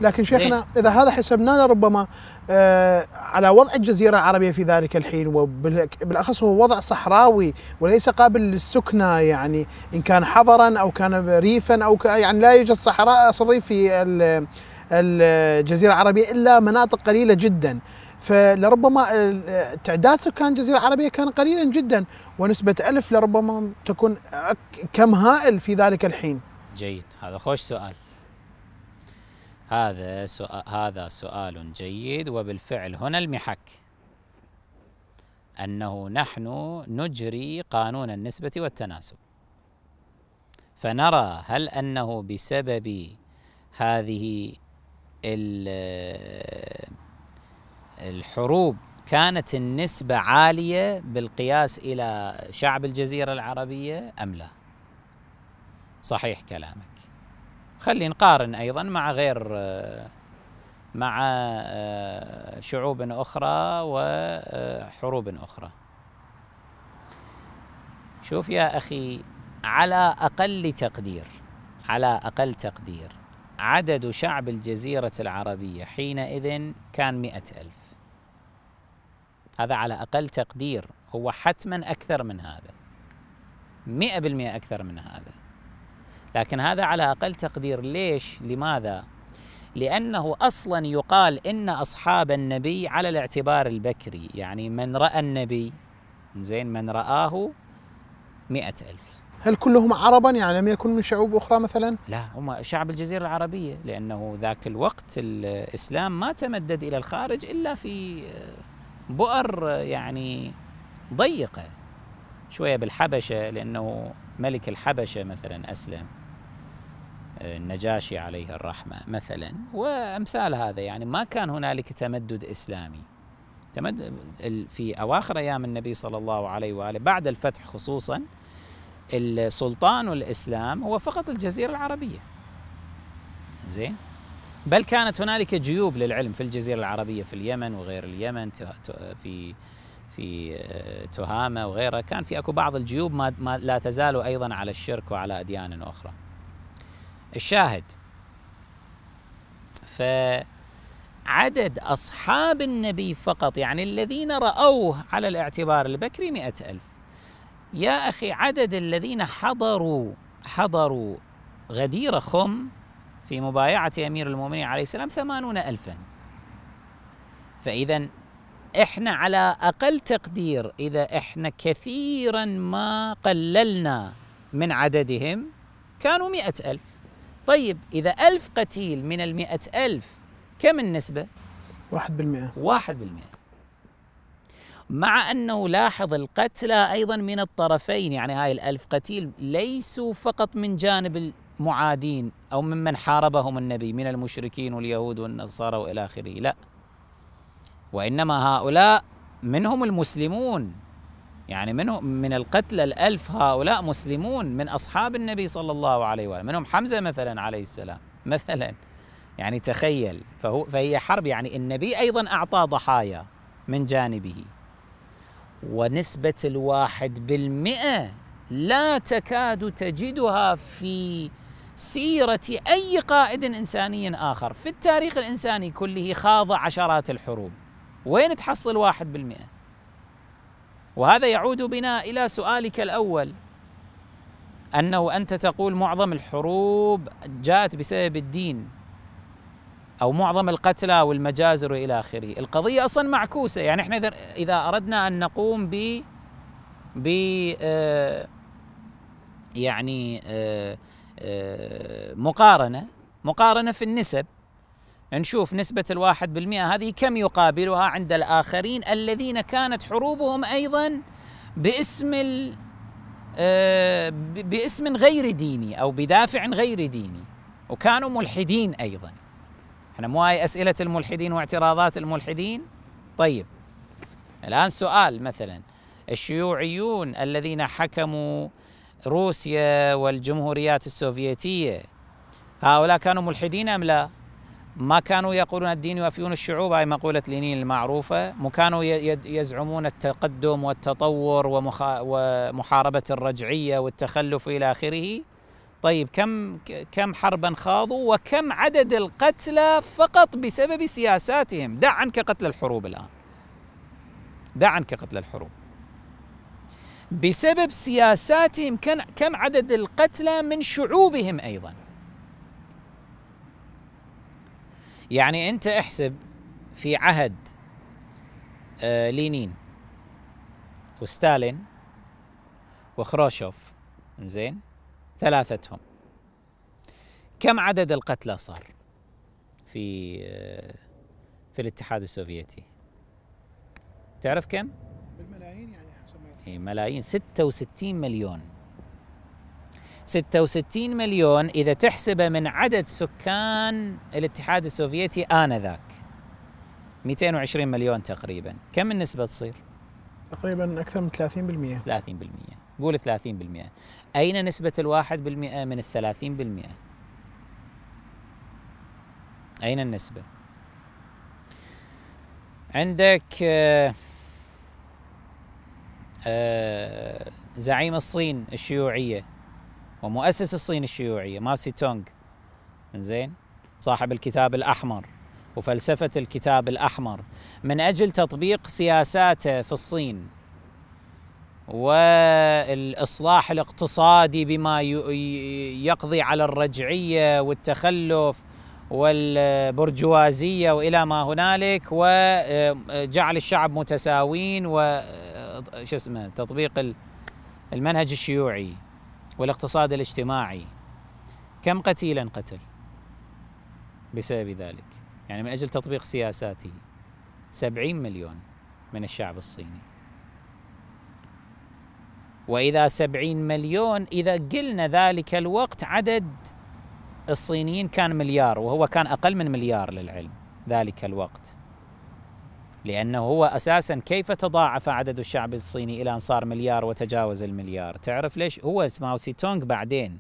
لكن شيخنا إذا هذا حسبنا لربما على وضع الجزيرة العربية في ذلك الحين، وبالأخص هو وضع صحراوي وليس قابل للسكنة، يعني إن كان حضرا أو كان ريفا أو يعني لا يوجد صحراء صريف في الجزيرة العربية إلا مناطق قليلة جدا، فلربما تعداد سكان الجزيرة العربية كان قليلا جدا، ونسبة 1000 لربما تكون كم هائل في ذلك الحين. جيد، هذا خوش سؤال. هذا سؤال جيد، وبالفعل هنا المحك أنه نحن نجري قانون النسبة والتناسب، فنرى هل أنه بسبب هذه الحروب كانت النسبة عالية بالقياس إلى شعب الجزيرة العربية أم لا؟ صحيح كلامك. خلي نقارن أيضا مع شعوب أخرى وحروب أخرى. شوف يا أخي، على أقل تقدير عدد شعب الجزيرة العربية حينئذ كان 100,000. هذا على أقل تقدير، هو حتما أكثر من هذا، 100% أكثر من هذا، لكن هذا على أقل تقدير. ليش؟ لماذا؟ لأنه أصلا يقال إن أصحاب النبي على الاعتبار البكري، يعني من رأى النبي زين من رآه 100,000. هل كلهم عربا، يعني لم يكن من شعوب أخرى مثلا؟ لا، هم شعب الجزيرة العربية، لأنه ذاك الوقت الإسلام ما تمدد إلى الخارج إلا في بؤر يعني ضيقة شوية بالحبشة، لأنه ملك الحبشة مثلا أسلم، النجاشي عليه الرحمة مثلا، وأمثال هذا. يعني ما كان هنالك تمدد إسلامي. في أواخر أيام النبي صلى الله عليه وآله بعد الفتح خصوصا، السلطان والإسلام هو فقط الجزيرة العربية. زين، بل كانت هنالك جيوب للعلم في الجزيرة العربية، في اليمن وغير اليمن، في تهامة وغيرها، كان في أكو بعض الجيوب ما لا تزال أيضا على الشرك وعلى أديان أخرى. الشاهد، فعدد أصحاب النبي فقط، يعني الذين رأوه على الاعتبار البكري، 100,000. يا أخي، عدد الذين حضروا غدير خم في مبايعة أمير المؤمنين عليه السلام 80,000. فإذا إحنا على أقل تقدير، إذا إحنا كثيرا ما قللنا من عددهم، كانوا 100,000. طيب، إذا 1000 قتيل من 100,000، كم النسبة؟ 1%. 1%. مع أنه لاحظ القتلى أيضا من الطرفين، يعني هاي 1000 قتيل ليسوا فقط من جانب المعادين أو ممن حاربهم النبي من المشركين واليهود والنصارى وإلى آخره، لا، وإنما هؤلاء منهم المسلمون، يعني من القتلى 1000 هؤلاء مسلمون من أصحاب النبي صلى الله عليه وآله، منهم حمزة مثلا عليه السلام مثلا. يعني تخيل، فهي حرب، يعني النبي أيضا أعطى ضحايا من جانبه. ونسبة 1% لا تكاد تجدها في سيرة أي قائد إنساني آخر في التاريخ الإنساني كله، خاض عشرات الحروب. وين تحصل 1%؟ وهذا يعود بنا إلى سؤالك الأول، أنه أنت تقول معظم الحروب جاءت بسبب الدين، أو معظم القتلى والمجازر وإلى آخره. القضية أصلا معكوسة. يعني إحنا إذا أردنا أن نقوم يعني مقارنة في النسب، نشوف نسبة 1% هذه كم يقابلها عند الآخرين الذين كانت حروبهم أيضا باسم غير ديني أو بدافع غير ديني، وكانوا ملحدين أيضا. احنا مو هاي أسئلة الملحدين واعتراضات الملحدين. طيب، الآن سؤال، مثلا الشيوعيون الذين حكموا روسيا والجمهوريات السوفيتية، هؤلاء كانوا ملحدين أم لا؟ ما كانوا يقولون الدين يوافقون الشعوب، هاي مقولة لينين المعروفة. مو كانوا يزعمون التقدم والتطور ومحاربة الرجعية والتخلف إلى آخره. طيب كم حربا خاضوا وكم عدد القتلى فقط بسبب سياساتهم. دع عنك قتل الحروب الآن، دع عنك قتل الحروب، بسبب سياساتهم كم عدد القتلى من شعوبهم أيضا. يعني أنت احسب في عهد لينين وستالين وخروشوف، زين، ثلاثتهم، كم عدد القتلى صار في الاتحاد السوفيتي؟ تعرف كم؟ بالملايين يعني حسب ما ملايين، 66 مليون. 66 مليون إذا تحسبه من عدد سكان الاتحاد السوفيتي آنذاك 220 مليون تقريبا، كم النسبة تصير؟ تقريبا أكثر من 30%. 30%، قول 30%. أين نسبة 1% من 30%؟ أين النسبة؟ عندك زعيم الصين الشيوعية ومؤسس الصين الشيوعية ماو سي تونغ، زين، صاحب الكتاب الأحمر وفلسفة الكتاب الأحمر، من أجل تطبيق سياساته في الصين والإصلاح الاقتصادي بما يقضي على الرجعية والتخلف والبرجوازية وإلى ما هنالك، وجعل الشعب متساوين تطبيق المنهج الشيوعي والاقتصاد الاجتماعي. كم قتيلا قتل بسبب ذلك؟ يعني من أجل تطبيق سياساته 70 مليون من الشعب الصيني. وإذا 70 مليون، إذا قلنا ذلك الوقت عدد الصينيين كان مليار، وهو كان أقل من مليار للعلم ذلك الوقت، لأنه هو أساساً كيف تضاعف عدد الشعب الصيني إلى أن صار مليار وتجاوز المليار؟ تعرف ليش؟ هو ماو سي تونغ بعدين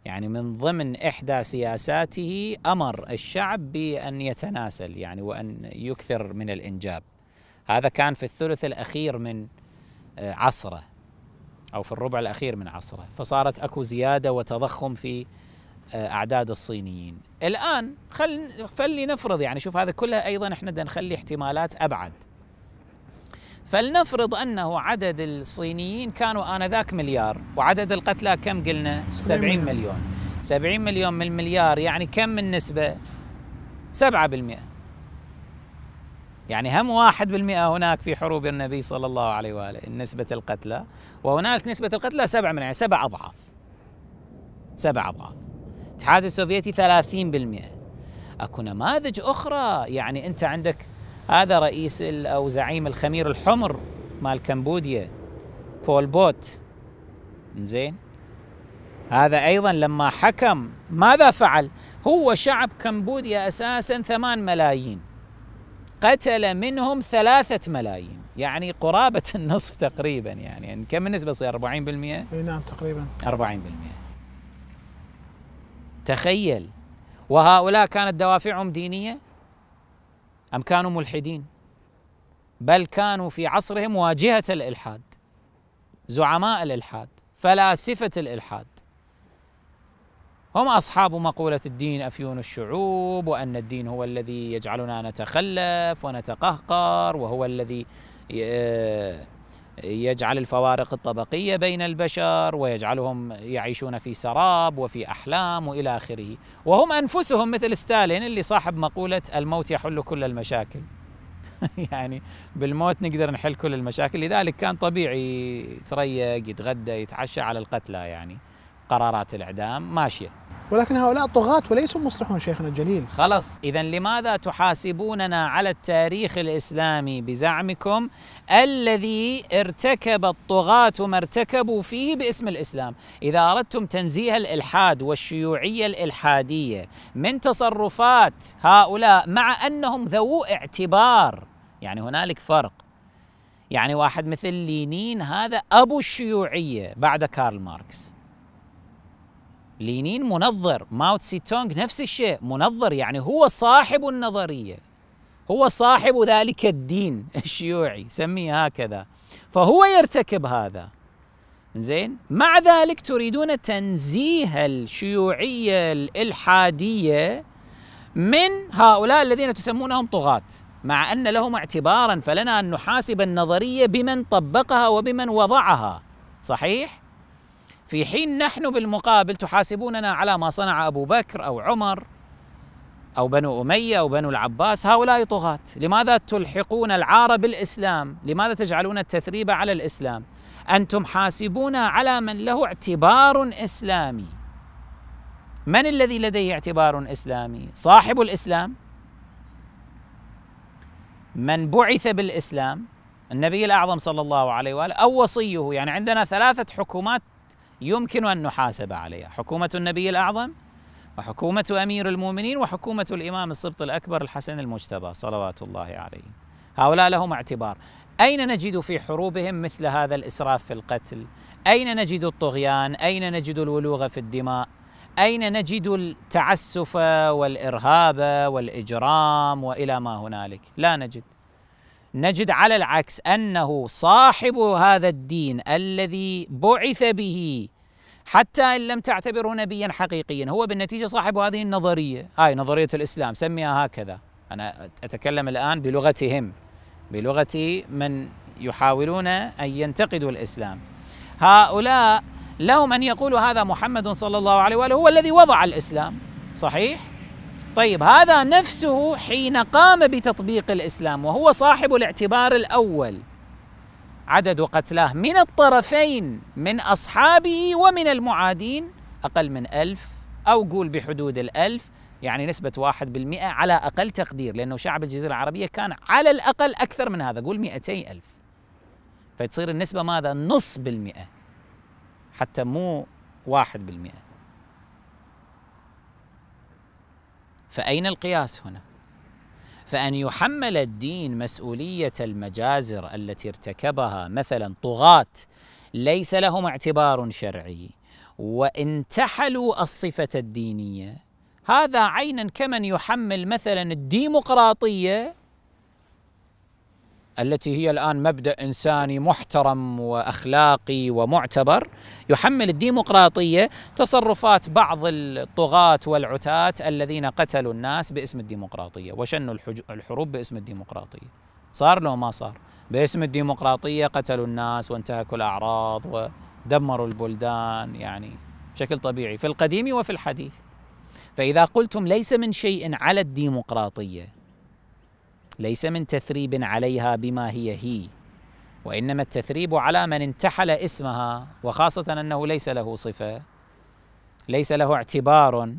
يعني من ضمن إحدى سياساته أمر الشعب بأن يتناسل، يعني وأن يكثر من الإنجاب. هذا كان في الثلث الأخير من عصره أو في الربع الأخير من عصره، فصارت أكو زيادة وتضخم في أعداد الصينيين. الآن خلي نفرض، يعني شوف هذا كلها أيضا إحنا بدنا نخلي احتمالات أبعد. فلنفرض أنه عدد الصينيين كانوا آنذاك مليار، وعدد القتلى كم قلنا؟ 70 مليون. 70 مليون من المليار يعني كم النسبة؟ 7%. يعني هم 1% هناك في حروب النبي صلى الله عليه وآله نسبة القتلى، وهناك نسبة القتلى 7 من، يعني 7 أضعاف. 7 أضعاف. الاتحاد السوفيتي 30%. أكو نماذج أخرى، يعني أنت عندك هذا رئيس أو زعيم الخمير الحمر مال كمبوديا بول بوت، زين، هذا أيضا لما حكم ماذا فعل؟ هو شعب كمبوديا أساسا 8 ملايين، قتل منهم 3 ملايين، يعني قرابة النصف تقريبا. يعني كم النسبة تصير؟ 40%؟ نعم تقريبا 40%. تخيل. وهؤلاء كانت دوافعهم دينية أم كانوا ملحدين؟ بل كانوا في عصرهم واجهة الإلحاد، زعماء الإلحاد، فلاسفة الإلحاد. هم أصحاب مقولة الدين أفيون الشعوب، وأن الدين هو الذي يجعلنا نتخلف ونتقهقر، وهو الذي يجعل الفوارق الطبقية بين البشر ويجعلهم يعيشون في سراب وفي أحلام وإلى آخره. وهم أنفسهم مثل ستالين اللي صاحب مقولة الموت يحل كل المشاكل. يعني بالموت نقدر نحل كل المشاكل، لذلك كان طبيعي يتريق يتغدى يتعشى على القتلى، يعني قرارات الإعدام ماشية. ولكن هؤلاء طغاة وليسوا مصلحون شيخنا الجليل. خلص، إذن لماذا تحاسبوننا على التاريخ الإسلامي بزعمكم الذي ارتكب الطغاة ما ارتكبوا فيه باسم الإسلام؟ إذا أردتم تنزيه الإلحاد والشيوعية الإلحادية من تصرفات هؤلاء مع أنهم ذو اعتبار، يعني هنالك فرق. يعني واحد مثل لينين هذا أبو الشيوعية بعد كارل ماركس. لينين منظر، ماو تسي تونغ نفس الشيء منظر، يعني هو صاحب النظرية، هو صاحب ذلك الدين الشيوعي، سميه هكذا، فهو يرتكب هذا. زين، مع ذلك تريدون تنزيه الشيوعية الإلحادية من هؤلاء الذين تسمونهم طغاة، مع أن لهم اعتبارا، فلنا أن نحاسب النظرية بمن طبقها وبمن وضعها، صحيح؟ في حين نحن بالمقابل تحاسبوننا على ما صنع أبو بكر أو عمر أو بنو أمية أو بنو العباس، هؤلاء طغاة. لماذا تلحقون العار بالإسلام؟ لماذا تجعلون التثريب على الإسلام؟ أنتم حاسبون على من له اعتبار إسلامي. من الذي لديه اعتبار إسلامي؟ صاحب الإسلام، من بعث بالإسلام، النبي الأعظم صلى الله عليه وآله، أو وصيه. يعني عندنا 3 حكومات يمكن أن نحاسب عليها: حكومة النبي الأعظم، وحكومة أمير المؤمنين، وحكومة الإمام السبط الأكبر الحسن المجتبى صلوات الله عليه. هؤلاء لهم اعتبار. أين نجد في حروبهم مثل هذا الإسراف في القتل؟ أين نجد الطغيان؟ أين نجد الولوغ في الدماء؟ أين نجد التعسف والإرهاب والإجرام وإلى ما هنالك؟ لا نجد. نجد على العكس أنه صاحب هذا الدين الذي بعث به، حتى إن لم تعتبره نبيا حقيقيا، هو بالنتيجة صاحب هذه النظرية، هاي نظرية الإسلام، سميها هكذا. أنا أتكلم الآن بلغتهم، بلغة من يحاولون أن ينتقدوا الإسلام. هؤلاء لهم أن يقولوا هذا محمد صلى الله عليه وآله هو الذي وضع الإسلام، صحيح؟ طيب، هذا نفسه حين قام بتطبيق الإسلام وهو صاحب الاعتبار الأول، عدد قتلاه من الطرفين، من أصحابه ومن المعادين، أقل من 1000، أو قول بحدود 1000، يعني نسبة 1% على أقل تقدير، لأنه شعب الجزيرة العربية كان على الأقل أكثر من هذا، قول 200,000، فتصير النسبة ماذا؟ نص بالمئة، حتى مو 1%. فأين القياس هنا؟ فأن يحمل الدين مسؤولية المجازر التي ارتكبها مثلا طغاة ليس لهم اعتبار شرعي وانتحلوا الصفة الدينية، هذا عينا كمن يحمل مثلا الديمقراطية التي هي الآن مبدأ إنساني محترم وأخلاقي ومعتبر، يحمل الديمقراطية تصرفات بعض الطغاة والعتاة الذين قتلوا الناس باسم الديمقراطية وشنوا الحروب باسم الديمقراطية. صار لو ما صار؟ باسم الديمقراطية قتلوا الناس وانتهكوا الأعراض ودمروا البلدان، يعني بشكل طبيعي في القديم وفي الحديث. فإذا قلتم ليس من شيء على الديمقراطية، ليس من تثريب عليها بما هي، وإنما التثريب على من انتحل اسمها، وخاصة أنه ليس له صفة، ليس له اعتبار،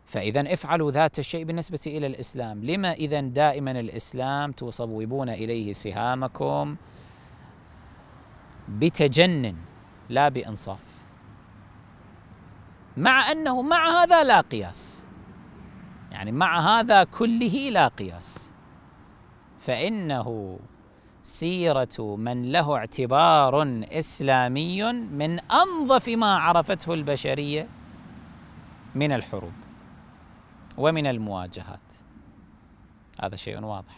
فإذا افعلوا ذات الشيء بالنسبة إلى الإسلام. لما إذن دائما الإسلام تصوبون إليه سهامكم بتجنن لا بإنصاف؟ مع أنه مع هذا لا قياس، يعني مع هذا كله لا قياس، فإنه سيرة من له اعتبار إسلامي من أنظف ما عرفته البشرية من الحروب ومن المواجهات. هذا شيء واضح.